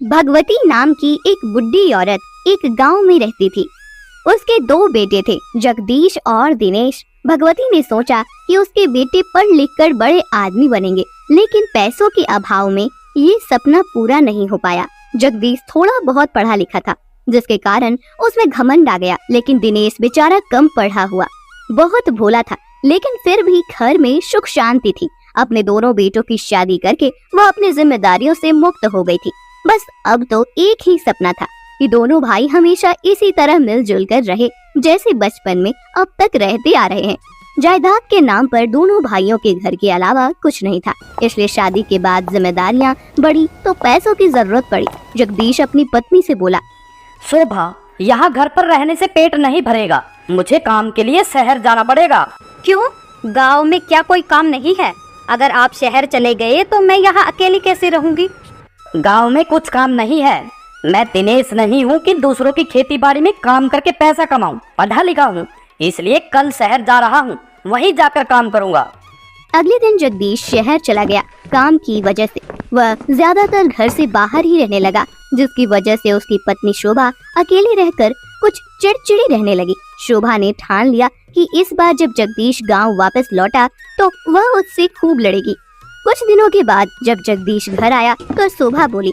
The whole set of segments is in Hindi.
भगवती नाम की एक बुढ़ी औरत एक गांव में रहती थी। उसके दो बेटे थे, जगदीश और दिनेश। भगवती ने सोचा कि उसके बेटे पढ़ लिख कर बड़े आदमी बनेंगे, लेकिन पैसों के अभाव में ये सपना पूरा नहीं हो पाया। जगदीश थोड़ा बहुत पढ़ा लिखा था, जिसके कारण उसमें घमंड आ गया, लेकिन दिनेश बेचारा कम पढ़ा हुआ, बहुत भोला था, लेकिन फिर भी घर में सुख शांति थी। अपने दोनों बेटों की शादी करके वह अपनी जिम्मेदारियों से मुक्त हो गई थी। बस अब तो एक ही सपना था कि दोनों भाई हमेशा इसी तरह मिलजुल कर रहे, जैसे बचपन में अब तक रहते आ रहे हैं। जायदाद के नाम पर दोनों भाइयों के घर के अलावा कुछ नहीं था, इसलिए शादी के बाद जिम्मेदारियां बढ़ी तो पैसों की जरूरत पड़ी। जगदीश अपनी पत्नी से बोला, शोभा, यहाँ घर पर रहने से पेट नहीं भरेगा, मुझे काम के लिए शहर जाना पड़ेगा। क्यों? गांव में क्या कोई काम नहीं है? अगर आप शहर चले गए तो मैं यहाँ अकेली कैसे रहूंगी? गांव में कुछ काम नहीं है। मैं दिनेश नहीं हूँ कि दूसरों की खेती बाड़ी में काम करके पैसा कमाऊं। पढ़ा लिखा हूँ, इसलिए कल शहर जा रहा हूँ, वहीं जाकर काम करूँगा। अगले दिन जगदीश शहर चला गया। काम की वजह से वह ज्यादातर घर से बाहर ही रहने लगा, जिसकी वजह से उसकी पत्नी शोभा अकेले रहकर कुछ चिड़चिड़ी रहने लगी। शोभा ने ठान लिया कि इस बार जब जगदीश गांव वापस लौटा तो वह उससे खूब लड़ेगी। कुछ दिनों के बाद जब जगदीश घर आया तो शोभा बोली,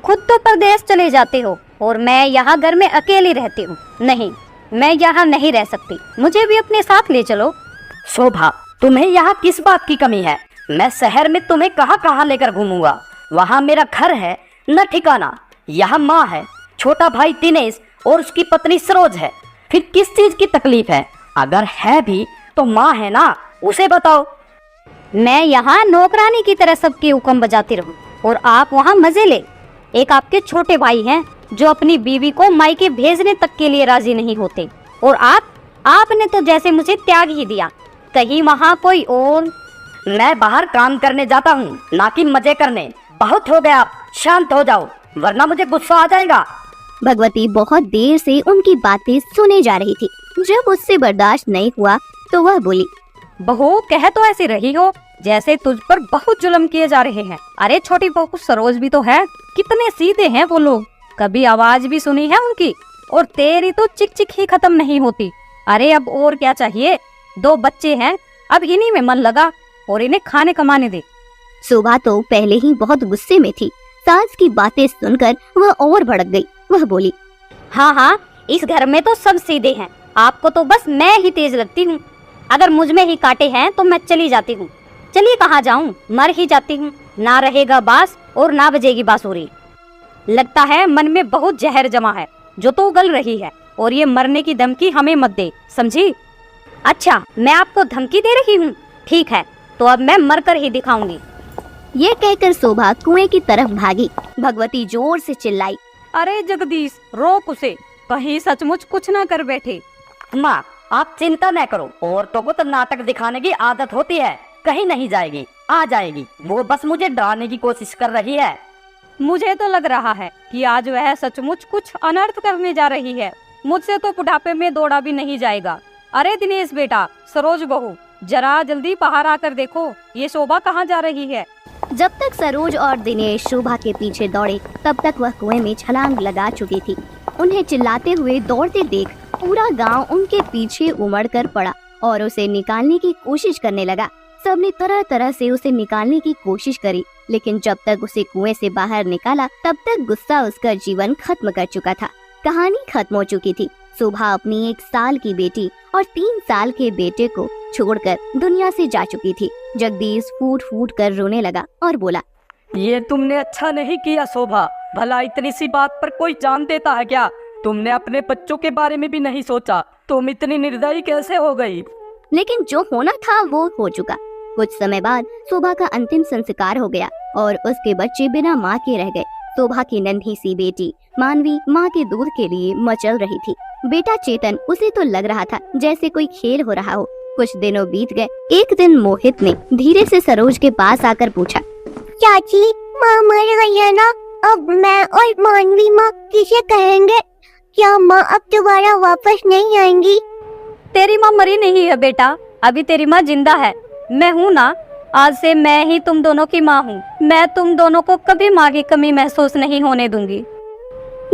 खुद तो परदेश चले जाते हो और मैं यहाँ घर में अकेली रहती हूँ। नहीं, मैं यहाँ नहीं रह सकती, मुझे भी अपने साथ ले चलो। शोभा, तुम्हें यहाँ किस बात की कमी है? मैं शहर में तुम्हें कहाँ कहाँ लेकर घूमूंगा। वहाँ मेरा घर है न ठिकाना। यहाँ माँ है, छोटा भाई दिनेश और उसकी पत्नी सरोज है। फिर किस चीज की तकलीफ है? अगर है भी तो माँ है ना, उसे बताओ। मैं यहाँ नौकरानी की तरह सबके हुक्म बजाती रहूं और आप वहाँ मजे ले। एक आपके छोटे भाई हैं जो अपनी बीवी को मायके भेजने तक के लिए राजी नहीं होते, और आपने तो जैसे मुझे त्याग ही दिया। कहीं वहाँ कोई और। मैं बाहर काम करने जाता हूँ, ना कि मजे करने। बहुत हो गया, शांत हो जाओ वरना मुझे गुस्सा आ जाएगा। भगवती बहुत देर से उनकी बातें सुने जा रही थी। जब उससे बर्दाश्त नहीं हुआ तो वह बोली, बहू, कह तो ऐसी रही हो जैसे तुझ पर बहुत जुल्म किए जा रहे हैं। अरे छोटी बहू सरोज भी तो है, कितने सीधे हैं वो लोग। कभी आवाज भी सुनी है उनकी? और तेरी तो चिक चिक ही खत्म नहीं होती। अरे अब और क्या चाहिए? 2 बच्चे हैं, अब इन्हीं में मन लगा और इन्हें खाने कमाने दे। शोभा तो पहले ही बहुत गुस्से में थी। सास की बातें सुनकर वह और भड़क गई। वह बोली, हाँ, इस घर में तो सब सीधे हैं, आपको तो बस मैं ही तेज लगती हूँ। अगर मुझ में ही कांटे हैं तो मैं चली जाती हूँ। चलिए कहाँ जाऊँ, मर ही जाती हूँ। ना रहेगा बांस और ना बजेगी बांसुरी। लगता है मन में बहुत जहर जमा है जो तो उगल रही है, और ये मरने की धमकी हमें मत दे, समझी? अच्छा, मैं आपको धमकी दे रही हूँ? ठीक है, तो अब मैं मर कर ही दिखाऊंगी। ये कहकर शोभा कुएं की तरफ भागी। भगवती जोर से चिल्लाई, अरे जगदीश, रोक उसे, कहीं सचमुच कुछ ना कर बैठे। माँ, आप चिंता न करो, औरतों को तो नाटक दिखाने की आदत होती है। कहीं नहीं जाएगी, आ जाएगी। वो बस मुझे डराने की कोशिश कर रही है। मुझे तो लग रहा है कि आज वह सचमुच कुछ अनर्थ करने जा रही है। मुझसे तो बुढ़ापे में दौड़ा भी नहीं जाएगा। अरे दिनेश बेटा, सरोज बहू, जरा जल्दी बाहर आकर देखो, ये शोभा कहाँ जा रही है। जब तक सरोज और दिनेश शोभा के पीछे दौड़े, तब तक वह कुएं में छलांग लगा चुकी थी। उन्हें चिल्लाते हुए दौड़ते देख पूरा गांव उनके पीछे उमड़ कर पड़ा और उसे निकालने की कोशिश करने लगा। सबने तरह तरह से उसे निकालने की कोशिश करी, लेकिन जब तक उसे कुएं से बाहर निकाला तब तक गुस्सा उसका जीवन खत्म कर चुका था। कहानी खत्म हो चुकी थी। शोभा अपनी 1 साल की बेटी और 3 साल के बेटे को छोड़कर दुनिया से जा चुकी थी। जगदीश फूट फूट कर रोने लगा और बोला, ये तुमने अच्छा नहीं किया शोभा। भला इतनी सी बात पर कोई जान देता है क्या? तुमने अपने बच्चों के बारे में भी नहीं सोचा। तुम इतनी निर्दयी कैसे हो गई? लेकिन जो होना था वो हो चुका। कुछ समय बाद शोभा का अंतिम संस्कार हो गया और उसके बच्चे बिना माँ के रह गए। शोभा की नन्ही सी बेटी मानवी माँ के दूध के लिए मचल रही थी। बेटा चेतन, उसे तो लग रहा था जैसे कोई खेल हो रहा हो। कुछ दिनों बीत गए। एक दिन मोहित ने धीरे से सरोज के पास आकर पूछा, चाची, माँ मर गई है ना? अब मैं और मानवी माँ किसे कहेंगे? क्या माँ अब दोबारा वापस नहीं आएंगी? तेरी माँ मरी नहीं है बेटा, अभी तेरी माँ जिंदा है। मैं हूँ ना, आज से मैं ही तुम दोनों की माँ हूँ। मैं तुम दोनों को कभी माँ की कमी महसूस नहीं होने दूंगी।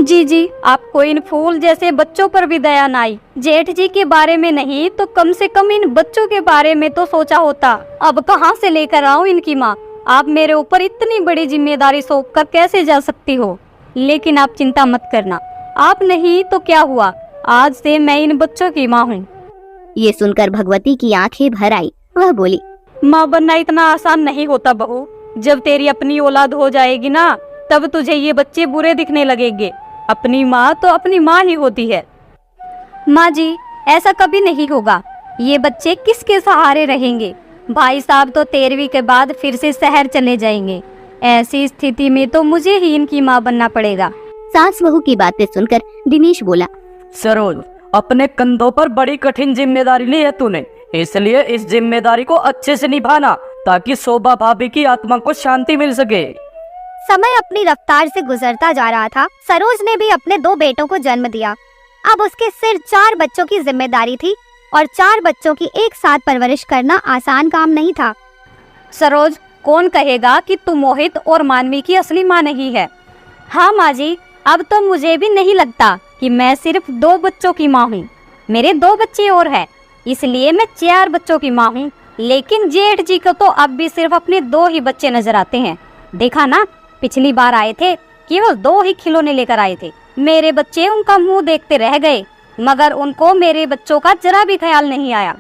जी, आपको इन फूल जैसे बच्चों पर भी दया न आई। जेठ जी के बारे में नहीं तो कम से कम इन बच्चों के बारे में तो सोचा होता। अब कहाँ से लेकर आऊँ इनकी माँ? आप मेरे ऊपर इतनी बड़ी जिम्मेदारी सौंप कर कैसे जा सकती हो? लेकिन आप चिंता मत करना, आप नहीं तो क्या हुआ, आज से मैं इन बच्चों की माँ हूँ। ये सुनकर भगवती की आंखें भर आई। वह बोली, माँ बनना इतना आसान नहीं होता बहू। जब तेरी अपनी औलाद हो जाएगी ना, तब तुझे ये बच्चे बुरे दिखने लगेंगे। अपनी माँ तो अपनी माँ ही होती है। माँ जी, ऐसा कभी नहीं होगा। ये बच्चे किसके सहारे रहेंगे? भाई साहब तो 13वीं के बाद फिर से शहर चले जाएंगे। ऐसी स्थिति में तो मुझे ही इनकी माँ बनना पड़ेगा। सास बहू की बातें सुनकर दिनेश बोला, सरोज, अपने कंधों पर बड़ी कठिन जिम्मेदारी ली है तूने, इसलिए इस जिम्मेदारी को अच्छे से निभाना ताकि शोभा भाभी की आत्मा को शांति मिल सके। समय अपनी रफ्तार से गुजरता जा रहा था। सरोज ने भी अपने 2 बेटों को जन्म दिया। अब उसके सिर 4 बच्चों की जिम्मेदारी थी और 4 बच्चों की एक साथ परवरिश करना आसान काम नहीं था। सरोज, कौन कहेगा कि तू मोहित और मानवी की असली माँ नहीं है? हाँ माँ जी, अब तो मुझे भी नहीं लगता कि मैं सिर्फ 2 बच्चों की माँ हूँ। मेरे 2 बच्चे और हैं, इसलिए मैं 4 बच्चों की माँ हूँ। लेकिन जेठ जी को तो अब भी सिर्फ अपने 2 ही बच्चे नजर आते हैं। देखा ना, पिछली बार आए थे केवल 2 ही खिलौने लेकर आए थे। मेरे बच्चे उनका मुंह देखते रह गए, मगर उनको मेरे बच्चों का जरा भी ख्याल नहीं आया।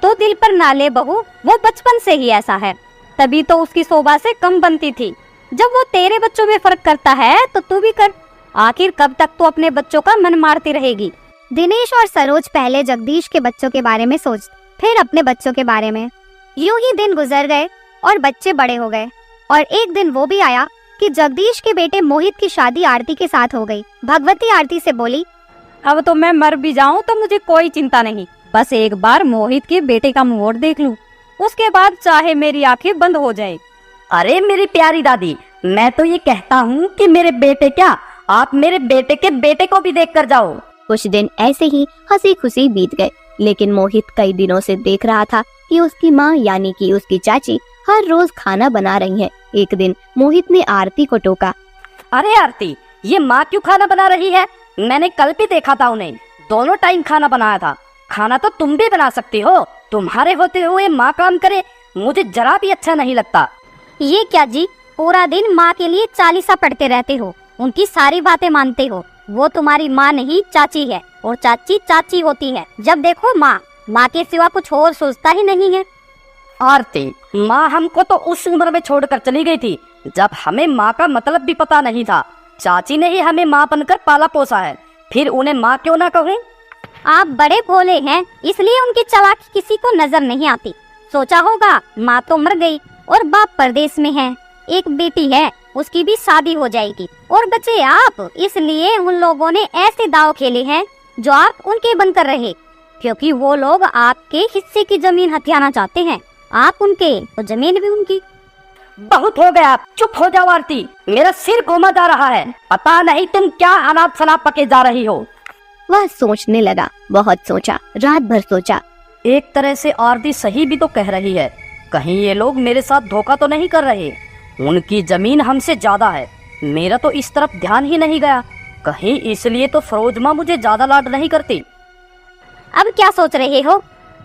तो दिल पर ना ले बहू, वो बचपन से ही ऐसा है, तभी तो उसकी शोभा से कम बनती थी। जब वो तेरे बच्चों में फर्क करता है तो तू भी कर। आखिर कब तक तू अपने बच्चों का मन मारती रहेगी? दिनेश और सरोज पहले जगदीश के बच्चों के बारे में सोच, फिर अपने बच्चों के बारे में। यूं ही दिन गुजर गए और बच्चे बड़े हो गए। और एक दिन वो भी आया कि जगदीश के बेटे मोहित की शादी आरती के साथ हो गई। भगवती आरती से बोली, अब तो मैं मर भी जाऊं तो मुझे कोई चिंता नहीं, बस एक बार मोहित के बेटे का मुंह देख लूं, उसके बाद चाहे मेरी आंखें बंद हो जाए। अरे मेरी प्यारी दादी, मैं तो ये कहता हूँ कि मेरे बेटे क्या, आप मेरे बेटे के बेटे को भी देख कर जाओ। कुछ दिन ऐसे ही हंसी खुशी बीत गए, लेकिन मोहित कई दिनों से देख रहा था कि उसकी माँ यानी कि उसकी चाची हर रोज खाना बना रही है। एक दिन मोहित ने आरती को टोका, अरे आरती, ये माँ क्यों खाना बना रही है? मैंने कल भी देखा था उन्हें, दोनों टाइम खाना बनाया था। खाना तो तुम भी बना सकती हो, तुम्हारे होते हुए माँ काम करे, मुझे जरा भी अच्छा नहीं लगता। ये क्या जी, पूरा दिन माँ के लिए चालीसा पढ़ते रहते हो, उनकी सारी बातें मानते हो। वो तुम्हारी माँ नहीं चाची है, और चाची चाची होती है। जब देखो माँ, माँ के सिवा कुछ और सोचता ही नहीं है। आरती, माँ हमको तो उस उम्र में छोड़कर चली गई थी जब हमें माँ का मतलब भी पता नहीं था। चाची ने ही हमें माँ बनकर पाला पोसा है, फिर उन्हें माँ क्यों ना कहूँ? आप बड़े भोले हैं, इसलिए उनकी चालाकी किसी को नजर नहीं आती। सोचा होगा माँ तो मर गई और बाप परदेश में है, एक बेटी है, उसकी भी शादी हो जाएगी और बचे आप, इसलिए उन लोगों ने ऐसे दाव खेले हैं जो आप उनके बनकर रहे, क्योंकि वो लोग आपके हिस्से की जमीन हथियाना चाहते हैं। आप उनके तो जमीन भी उनकी। बहुत हो गया, चुप हो जाओ आरती, मेरा सिर घूमा जा रहा है, पता नहीं तुम क्या अनाप शनाप पके जा रही हो। वह सोचने लगा, बहुत सोचा, रात भर सोचा। एक तरह से आरती सही भी तो कह रही है, कहीं ये लोग मेरे साथ धोखा तो नहीं कर रहे। उनकी जमीन हमसे ज्यादा है, मेरा तो इस तरफ ध्यान ही नहीं गया, कहीं इसलिए तो सरोज माँ मुझे ज्यादा लाड नहीं करती। अब क्या सोच रहे हो,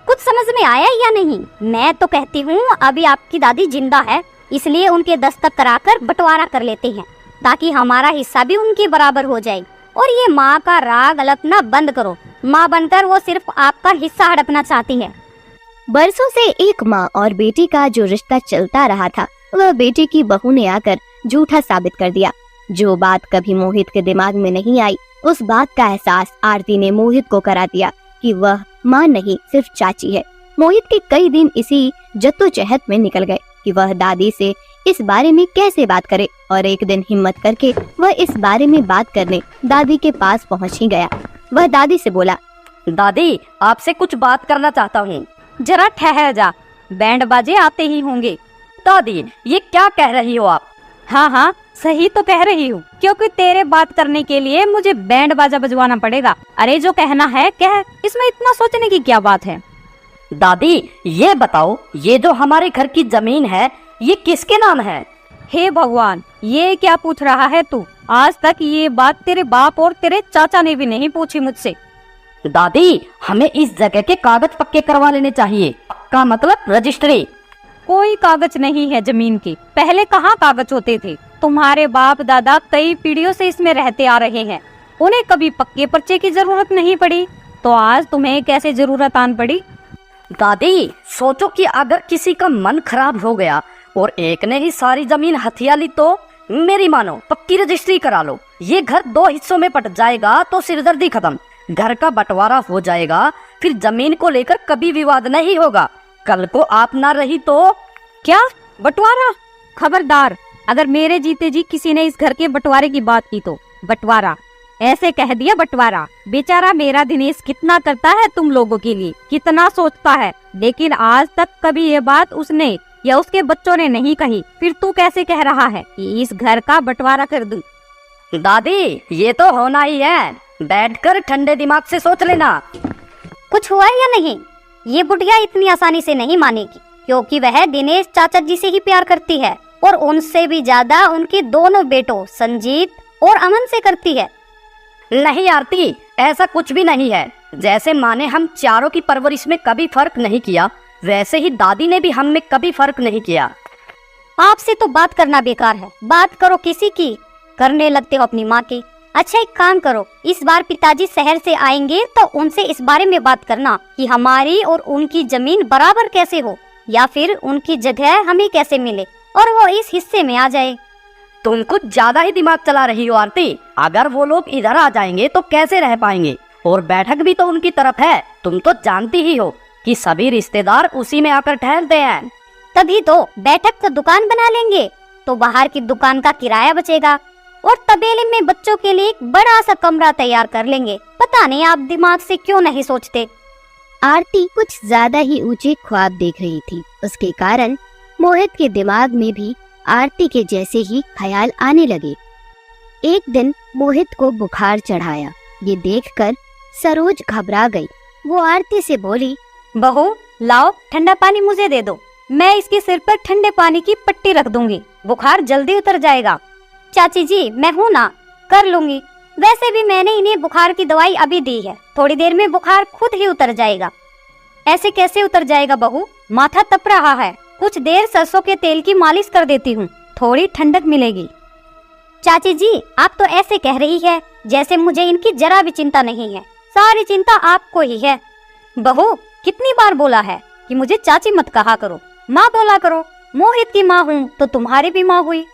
कुछ समझ में आया या नहीं? मैं तो कहती हूँ अभी आपकी दादी जिंदा है, इसलिए उनके दस्तक कराकर बंटवारा कर लेते हैं, ताकि हमारा हिस्सा भी उनके बराबर हो जाए। और ये माँ का राग अलपना बंद करो, माँ बनकर वो सिर्फ आपका हिस्सा हड़पना चाहती है। बरसों से एक माँ और बेटी का जो रिश्ता चलता रहा था, वह बेटी की बहू ने आकर झूठा साबित कर दिया। जो बात कभी मोहित के दिमाग में नहीं आई, उस बात का एहसास आरती ने मोहित को करा दिया कि वह माँ नहीं सिर्फ चाची है। मोहित के कई दिन इसी जद्दोजहद में निकल गए कि वह दादी से इस बारे में कैसे बात करे, और एक दिन हिम्मत करके वह इस बारे में बात करने दादी के पास पहुँच ही गया। वह दादी से बोला, दादी, आपसे कुछ बात करना चाहता हूँ। जरा ठहर जा, बैंड बाजे आते ही होंगे। दादी, ये क्या कह रही हो आप? हाँ, सही तो कह रही हूँ, क्योंकि तेरे बात करने के लिए मुझे बैंड बाजा बजवाना पड़ेगा। अरे जो कहना है कह, इसमें इतना सोचने की क्या बात है? दादी ये बताओ, ये जो हमारे घर की जमीन है ये किसके नाम है? हे भगवान, ये क्या पूछ रहा है तू? आज तक ये बात तेरे बाप और तेरे चाचा ने भी नहीं पूछी मुझसे। दादी हमें इस जगह के कागज पक्के करवा लेने चाहिए, का मतलब रजिस्ट्री। कोई कागज नहीं है जमीन के। पहले कहाँ कागज होते थे? तुम्हारे बाप दादा कई पीढ़ियों से इसमें रहते आ रहे हैं, उन्हें कभी पक्के पर्चे की जरूरत नहीं पड़ी, तो आज तुम्हें कैसे जरूरत आन पड़ी? दादी सोचो कि अगर किसी का मन खराब हो गया और एक ने ही सारी जमीन हथिया ली तो मेरी मानो पक्की रजिस्ट्री करा लो। ये घर 2 हिस्सों में बट जाएगा तो सिरदर्दी खत्म, घर का बंटवारा हो जाएगा, फिर जमीन को लेकर कभी विवाद नहीं होगा। कल को आप ना रही तो क्या बंटवारा? खबरदार, अगर मेरे जीते जी किसी ने इस घर के बंटवारे की बात की तो बंटवारा, ऐसे कह दिया बंटवारा। बेचारा मेरा दिनेश कितना करता है तुम लोगों के लिए, कितना सोचता है, लेकिन आज तक कभी ये बात उसने या उसके बच्चों ने नहीं कही। फिर तू कैसे कह रहा है कि इस घर का बंटवारा कर दूं? दादी ये तो होना ही है, बैठकर ठंडे दिमाग से सोच लेना। कुछ हुआ या नहीं? ये बुढ़िया इतनी आसानी से नहीं मानेगी, क्योंकि वह दिनेश चाचा जी से ही प्यार करती है और उनसे भी ज्यादा उनके दोनों बेटों संजीत और अमन से करती है। नहीं आरती, ऐसा कुछ भी नहीं है। जैसे माँ ने हम चारों की परवरिश में कभी फर्क नहीं किया, वैसे ही दादी ने भी हम में कभी फर्क नहीं किया। आपसे तो बात करना बेकार है, बात करो किसी की, करने लगते हो अपनी माँ की। अच्छा एक काम करो, इस बार पिताजी शहर से आएंगे तो उनसे इस बारे में बात करना कि हमारी और उनकी जमीन बराबर कैसे हो, या फिर उनकी जगह हमें कैसे मिले और वो इस हिस्से में आ जाए। तुम कुछ ज्यादा ही दिमाग चला रही हो आरती। अगर वो लोग इधर आ जाएंगे तो कैसे रह पाएंगे, और बैठक भी तो उनकी तरफ है। तुम तो जानती ही हो कि सभी रिश्तेदार उसी में आकर ठहरते हैं। तभी तो बैठक तो दुकान बना लेंगे, तो बाहर की दुकान का किराया बचेगा, और तबेले में बच्चों के लिए एक बड़ा सा कमरा तैयार कर लेंगे। पता नहीं आप दिमाग से क्यों नहीं सोचते। आरती कुछ ज्यादा ही ऊंचे ख्वाब देख रही थी, उसके कारण मोहित के दिमाग में भी आरती के जैसे ही ख्याल आने लगे। एक दिन मोहित को बुखार चढ़ाया, ये देखकर सरोज घबरा गई। वो आरती से बोली, बहू लाओ ठंडा पानी मुझे दे दो, मैं इसके सिर पर ठंडे पानी की पट्टी रख दूंगी, बुखार जल्दी उतर जाएगा। चाची जी मैं हूँ ना, कर लूंगी। वैसे भी मैंने इन्हें बुखार की दवाई अभी दी है, थोड़ी देर में बुखार खुद ही उतर जाएगा। ऐसे कैसे उतर जाएगा बहू? माथा तप रहा है, कुछ देर सरसों के तेल की मालिश कर देती हूँ, थोड़ी ठंडक मिलेगी। चाची जी आप तो ऐसे कह रही है जैसे मुझे इनकी जरा भी चिंता नहीं है, सारी चिंता आपको ही है। बहू कितनी बार बोला है कि मुझे चाची मत कहा करो, माँ बोला करो। मोहित की माँ हूँ तो तुम्हारी भी माँ हुई।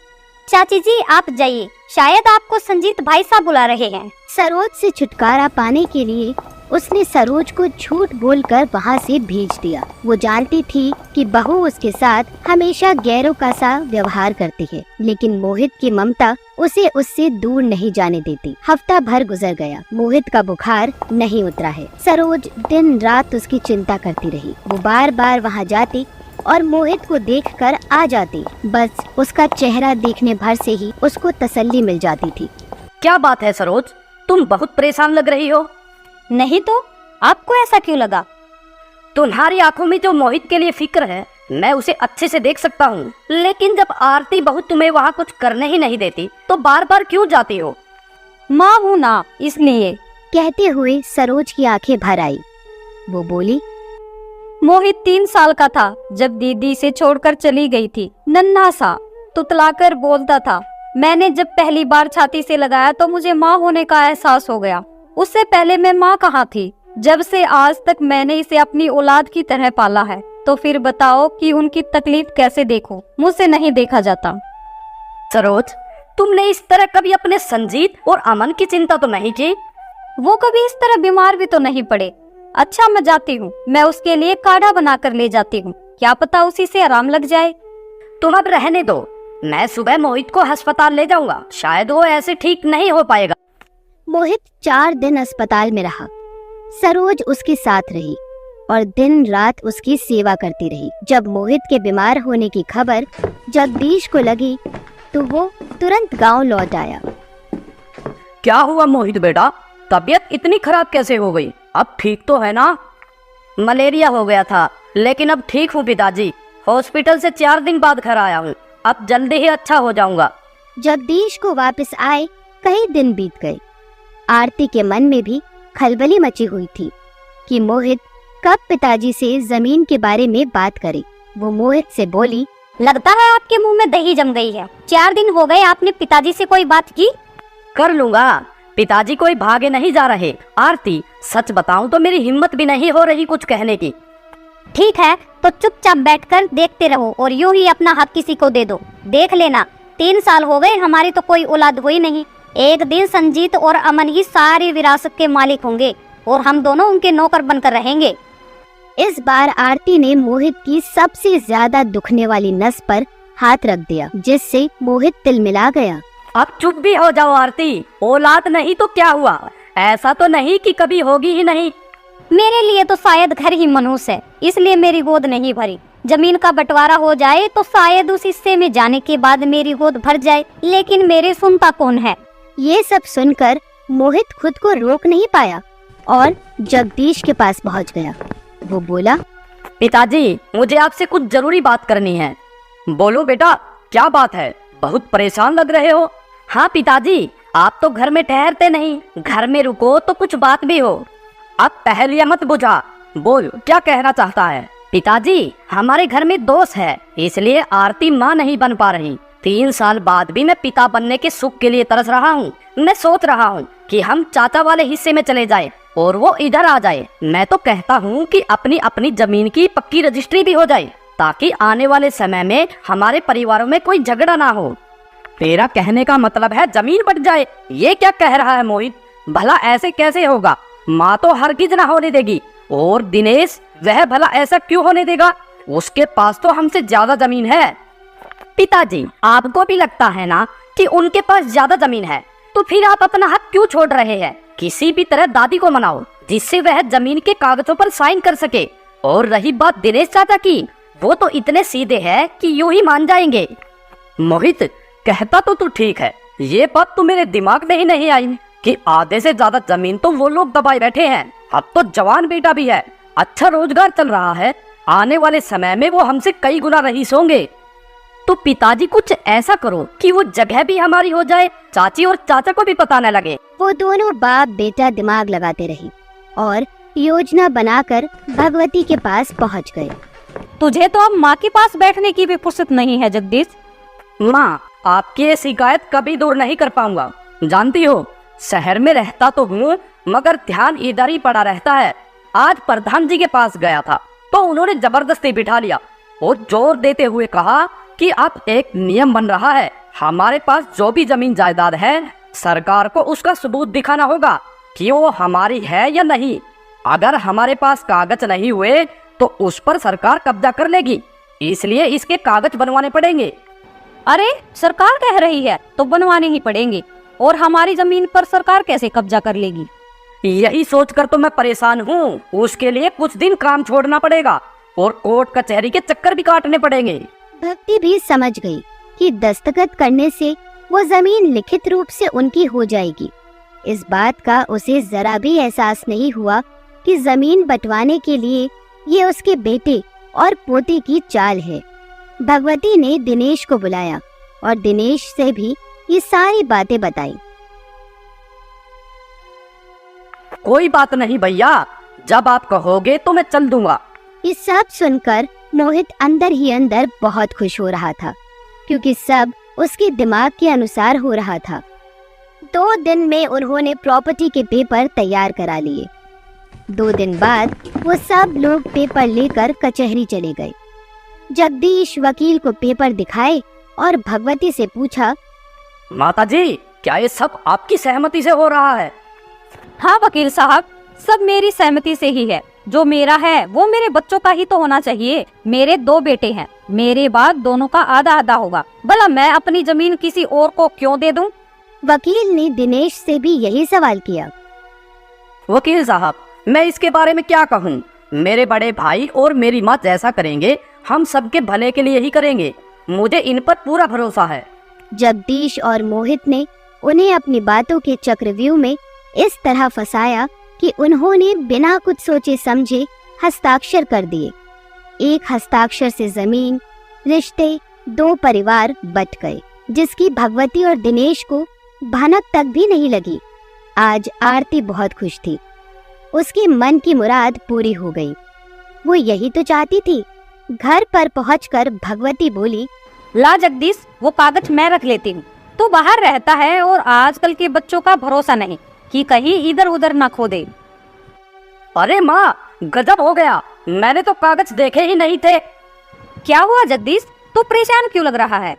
चाची जी आप जाइए, शायद आपको संजीत भाई साहब बुला रहे हैं। सरोज से छुटकारा पाने के लिए उसने सरोज को झूठ बोलकर वहाँ से भेज दिया। वो जानती थी कि बहू उसके साथ हमेशा गैरों का सा व्यवहार करती है, लेकिन मोहित की ममता उसे उससे दूर नहीं जाने देती। हफ्ता भर गुजर गया, मोहित का बुखार नहीं उतरा है। सरोज दिन रात उसकी चिंता करती रही। वो बार बार वहाँ जाती और मोहित को देखकर आ जाती, बस उसका चेहरा देखने भर से ही उसको तसल्ली मिल जाती थी। क्या बात है सरोज, तुम बहुत परेशान लग रही हो। नहीं तो आपको ऐसा क्यों लगा? तुम्हारी आंखों में जो मोहित के लिए फिक्र है मैं उसे अच्छे से देख सकता हूँ, लेकिन जब आरती बहू तुम्हें वहाँ कुछ करने ही नहीं देती तो बार बार क्यों जाती हो? माँ हूँ ना इसलिए। कहते हुए सरोज की आंखें भर आई। वो बोली, मोहित 3 साल का था जब दीदी से छोड़कर चली गई थी। नन्हा सा तुतलाकर बोलता था। मैंने जब पहली बार छाती से लगाया तो मुझे माँ होने का एहसास हो गया। उससे पहले मैं माँ कहाँ थी? जब से आज तक मैंने इसे अपनी औलाद की तरह पाला है, तो फिर बताओ कि उनकी तकलीफ कैसे देखूं? मुझसे नहीं देखा जाता। सरोज तुमने इस तरह कभी अपने संजीत और अमन की चिंता तो नहीं की? वो कभी इस तरह बीमार भी तो नहीं पड़े। अच्छा मैं जाती हूँ, मैं उसके लिए काढ़ा बना कर ले जाती हूँ, क्या पता उसी से आराम लग जाए। तुम अब रहने दो, मैं सुबह मोहित को अस्पताल ले जाऊंगा, शायद वो ऐसे ठीक नहीं हो पाएगा। मोहित 4 दिन अस्पताल में रहा। सरोज उसके साथ रही और दिन रात उसकी सेवा करती रही। जब मोहित के बीमार होने की खबर जगदीश को लगी तो वो तुरंत गांव लौट आया। क्या हुआ मोहित बेटा, तबीयत इतनी खराब कैसे हो गई? अब ठीक तो है ना? मलेरिया हो गया था, लेकिन अब ठीक हूँ पिताजी। हॉस्पिटल से 4 दिन बाद घर आया हूँ। अब जल्दी ही अच्छा हो जाऊंगा। जगदीश को वापस आए कई दिन बीत गए। आरती के मन में भी खलबली मची हुई थी कि मोहित कब पिताजी से जमीन के बारे में बात करे। वो मोहित से बोली, लगता है आपके मुंह में दही जम गई है। 4 दिन हो गए, आपने पिताजी से कोई बात की? कर लूंगा, पिताजी कोई भागे नहीं जा रहे। आरती, सच बताऊं तो मेरी हिम्मत भी नहीं हो रही कुछ कहने की। ठीक है, तो चुपचाप बैठकर देखते रहो और यूं ही अपना हक किसी को दे दो। देख लेना, 3 साल हो गए, हमारी तो कोई औलाद हुई नहीं। एक दिन संजीत और अमन ही सारी विरासत के मालिक होंगे और हम दोनों उनके नौकर बनकर रहेंगे। इस बार आरती ने मोहित की सबसे ज्यादा दुखने वाली नस पर हाथ रख दिया, जिससे मोहित तिलमिला गया। अब चुप भी हो जाओ आरती। औलाद नहीं तो क्या हुआ, ऐसा तो नहीं कि कभी होगी ही नहीं। मेरे लिए तो शायद घर ही मनहूस है, इसलिए मेरी गोद नहीं भरी। जमीन का बंटवारा हो जाए तो शायद उस हिस्से में जाने के बाद मेरी गोद भर जाए, लेकिन मेरे सुनता कौन है। ये सब सुनकर मोहित खुद को रोक नहीं पाया और जगदीश के पास पहुंच गया। वो बोला, पिताजी, मुझे आपसे कुछ जरूरी बात करनी है। बोलो बेटा, क्या बात है? बहुत परेशान लग रहे हो। हाँ पिताजी, आप तो घर में ठहरते नहीं, घर में रुको तो कुछ बात भी हो। अब पहलिया मत बुझा, बोल क्या कहना चाहता है। पिताजी, हमारे घर में दोष है, इसलिए आरती माँ नहीं बन पा रही। 3 साल बाद भी मैं पिता बनने के सुख के लिए तरस रहा हूँ। मैं सोच रहा हूँ कि हम चाचा वाले हिस्से में चले जाए और वो इधर आ जाए। मैं तो कहता हूँ कि अपनी अपनी जमीन की पक्की रजिस्ट्री भी हो जाए, ताकि आने वाले समय में हमारे परिवारों में कोई झगड़ा ना हो। तेरा कहने का मतलब है जमीन बट जाए? ये क्या कह रहा है मोहित? भला ऐसे कैसे होगा? माँ तो हरगिज ना होने देगी। और दिनेश, वह भला ऐसा क्यों होने देगा? उसके पास तो हमसे ज्यादा जमीन है। पिताजी, आपको भी लगता है ना कि उनके पास ज्यादा जमीन है, तो फिर आप अपना हक क्यों छोड़ रहे हैं? किसी भी तरह दादी को मनाओ, जिससे वह जमीन के कागजों पर साइन कर सके। और रही बात दिनेश चाचा की, वो तो इतने सीधे हैं कि यूं ही मान जाएंगे। मोहित, कहता तो तू ठीक है, ये बात तो मेरे दिमाग में ही नहीं आई कि आधे से ज्यादा जमीन तो वो लोग दबाए बैठे हैं। अब तो जवान बेटा भी है, अच्छा रोजगार चल रहा है, आने वाले समय में वो हमसे कई गुना रईस होंगे। तो पिताजी, कुछ ऐसा करो कि वो जगह भी हमारी हो जाए, चाची और चाचा को भी पता न लगे। वो दोनों बाप बेटा दिमाग लगाते रहे और योजना बनाकर भगवती के पास पहुंच गए। तुझे तो अब माँ के पास बैठने की भी फुर्सत नहीं है जगदीश। माँ, आपकी ये शिकायत कभी दूर नहीं कर पाऊंगा। जानती हो, शहर में रहता तो हूँ, मगर ध्यान इधर ही पड़ा रहता है। आज प्रधान जी के पास गया था तो उन्होंने जबरदस्ती बिठा लिया और जोर देते हुए कहा कि अब एक नियम बन रहा है, हमारे पास जो भी जमीन जायदाद है, सरकार को उसका सबूत दिखाना होगा कि वो हमारी है या नहीं। अगर हमारे पास कागज नहीं हुए तो उस पर सरकार कब्जा कर लेगी, इसलिए इसके कागज बनवाने पड़ेंगे। अरे, सरकार कह रही है तो बनवाने ही पड़ेंगे, और हमारी जमीन पर सरकार कैसे कब्जा कर लेगी? यही सोचकर तो मैं परेशान हूँ। उसके लिए कुछ दिन काम छोड़ना पड़ेगा और कोर्ट कचहरी के चक्कर भी काटने पड़ेंगे। भक्ति भी समझ गई कि दस्तखत करने से वो जमीन लिखित रूप से उनकी हो जाएगी। इस बात का उसे जरा भी एहसास नहीं हुआ कि जमीन बंटवाने के लिए ये उसके बेटे और पोते की चाल है। भगवती ने दिनेश को बुलाया और दिनेश से भी ये सारी बातें बताई। कोई बात नहीं भैया, जब आप कहोगे तो मैं चल दूंगा। ये सब सुनकर मोहित अंदर ही अंदर बहुत खुश हो रहा था, क्योंकि सब उसके दिमाग के अनुसार हो रहा था। 2 दिन में उन्होंने प्रॉपर्टी के पेपर तैयार करा लिए। 2 दिन बाद वो सब लोग पेपर लेकर कचहरी चले गए। जगदीश वकील को पेपर दिखाए और भगवती से पूछा, माताजी, क्या ये सब आपकी सहमति से हो रहा है? हाँ वकील साहब, सब मेरी सहमति से ही है। जो मेरा है वो मेरे बच्चों का ही तो होना चाहिए। मेरे 2 बेटे हैं, मेरे बाद दोनों का आधा आधा होगा। भला मैं अपनी जमीन किसी और को क्यों दे दूं? वकील ने दिनेश से भी यही सवाल किया। वकील साहब, मैं इसके बारे में क्या कहूँ? मेरे बड़े भाई और मेरी माँ जैसा करेंगे, हम सबके भले के लिए ही करेंगे। मुझे इन पर पूरा भरोसा है। जगदीश और मोहित ने उन्हें अपनी बातों के चक्रव्यूह में इस तरह फंसाया कि उन्होंने बिना कुछ सोचे समझे हस्ताक्षर कर दिए। एक हस्ताक्षर से जमीन, रिश्ते, 2 परिवार बट गए, जिसकी भगवती और दिनेश को भनक तक भी नहीं लगी। आज आरती बहुत खुश थी। उसके मन की मुराद पूरी हो गई। वो यही तो चाहती थी। घर पर पहुंचकर भगवती बोली, ला जगदीश, वो कागज मैं रख लेती हूँ। तू बाहर रहता है और आजकल के बच्चों का भरोसा नहीं कि कहीं इधर उधर ना खो दे। अरे माँ, गजब हो गया, मैंने तो कागज देखे ही नहीं थे। क्या हुआ जगदीश, तू परेशान क्यों लग रहा है?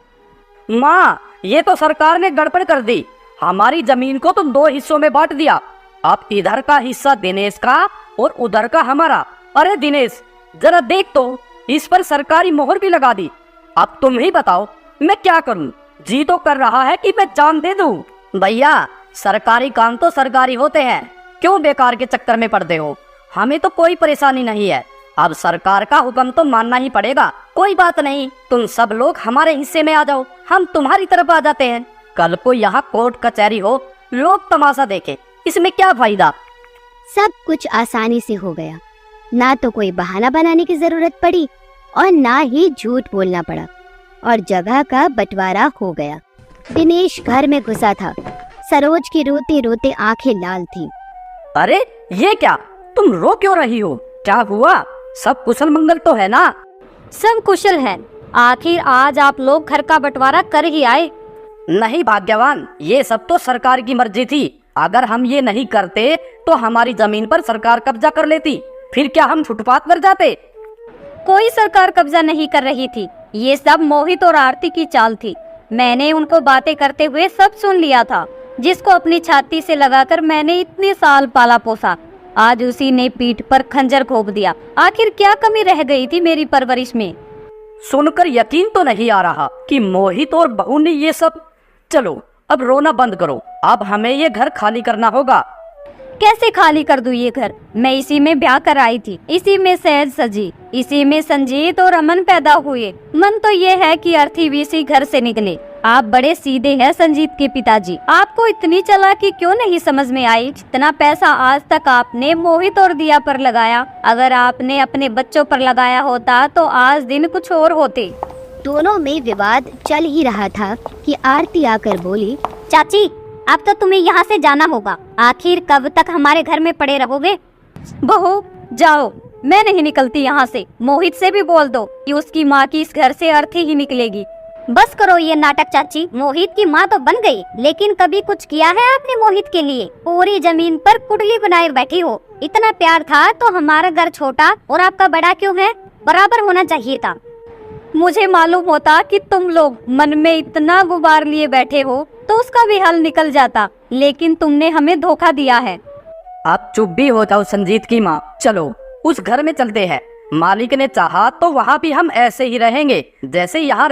माँ, ये तो सरकार ने गड़बड़ कर दी। हमारी जमीन को तो 2 हिस्सों में बांट दिया। अब इधर का हिस्सा दिनेश का और उधर का हमारा। अरे दिनेश, जरा देख तो, इस पर सरकारी मोहर भी लगा दी। अब तुम ही बताओ मैं क्या करूं? जी तो कर रहा है कि मैं जान दे दूं। भैया, सरकारी काम तो सरकारी होते हैं, क्यों बेकार के चक्कर में पड़ते हो? हमें तो कोई परेशानी नहीं है। अब सरकार का हुक्म तो मानना ही पड़ेगा। कोई बात नहीं, तुम सब लोग हमारे हिस्से में आ जाओ, हम तुम्हारी तरफ आ जाते हैं। कल को यहाँ कोर्ट कचहरी हो, लोग तमाशा देखे, इसमें क्या फायदा? सब कुछ आसानी से हो गया। ना तो कोई बहाना बनाने की जरूरत पड़ी और ना ही झूठ बोलना पड़ा, और जगह का बंटवारा हो गया। दिनेश घर में घुसा था। सरोज की रोते रोते आंखें लाल थीं। अरे ये क्या, तुम रो क्यों रही हो? क्या हुआ? सब कुशल मंगल तो है ना? सब कुशल है। आखिर आज आप लोग घर का बंटवारा कर ही आए। नहीं भाग्यवान, ये सब तो सरकार की मर्जी थी। अगर हम ये नहीं करते तो हमारी जमीन पर सरकार कब्जा कर लेती। फिर क्या हम फुटपाथ पर जाते? कोई सरकार कब्जा नहीं कर रही थी। ये सब मोहित और आरती की चाल थी। मैंने उनको बातें करते हुए सब सुन लिया था। जिसको अपनी छाती से लगाकर मैंने इतने साल पाला पोसा, आज उसी ने पीठ पर खंजर घोंप दिया। आखिर क्या कमी रह गई थी मेरी परवरिश में? सुनकर यकीन तो नहीं आ रहा कि मोहित और बहू ने ये सब। चलो अब रोना बंद करो, अब हमें ये घर खाली करना होगा। कैसे खाली कर दूं ये घर? मैं इसी में ब्याह कर आई थी, इसी में सहज सजी, इसी में संजीत और अमन पैदा हुए। मन तो ये है कि अर्थी भी इसी घर से निकले। आप बड़े सीधे हैं संजीत के पिताजी, आपको इतनी चालाकी क्यों नहीं समझ में आई? जितना पैसा आज तक आपने मोहित और दिया पर लगाया, अगर आपने अपने बच्चों पर लगाया होता तो आज दिन कुछ और होते। दोनों में विवाद चल ही रहा था कि आरती आकर बोली, चाची, अब तो तुम्हें यहाँ से जाना होगा। आखिर कब तक हमारे घर में पड़े रहोगे? बहू जाओ, मैं नहीं निकलती यहाँ से। मोहित से भी बोल दो कि उसकी माँ की इस घर से अर्थी ही निकलेगी। बस करो ये नाटक चाची। मोहित की माँ तो बन गई, लेकिन कभी कुछ किया है आपने मोहित के लिए? पूरी जमीन पर कुंडली बनाए बैठी हो। इतना प्यार था तो हमारा घर छोटा और आपका बड़ा क्यों है? बराबर होना चाहिए था। मुझे मालूम होता कि तुम लोग मन में इतना गुबार लिए बैठे हो तो उसका भी हल निकल जाता, लेकिन तुमने हमें धोखा दिया है। आप चुप भी हो जाओ संजीत की माँ। चलो उस घर में चलते हैं। मालिक ने चाहा तो वहाँ भी हम ऐसे ही रहेंगे जैसे यहाँ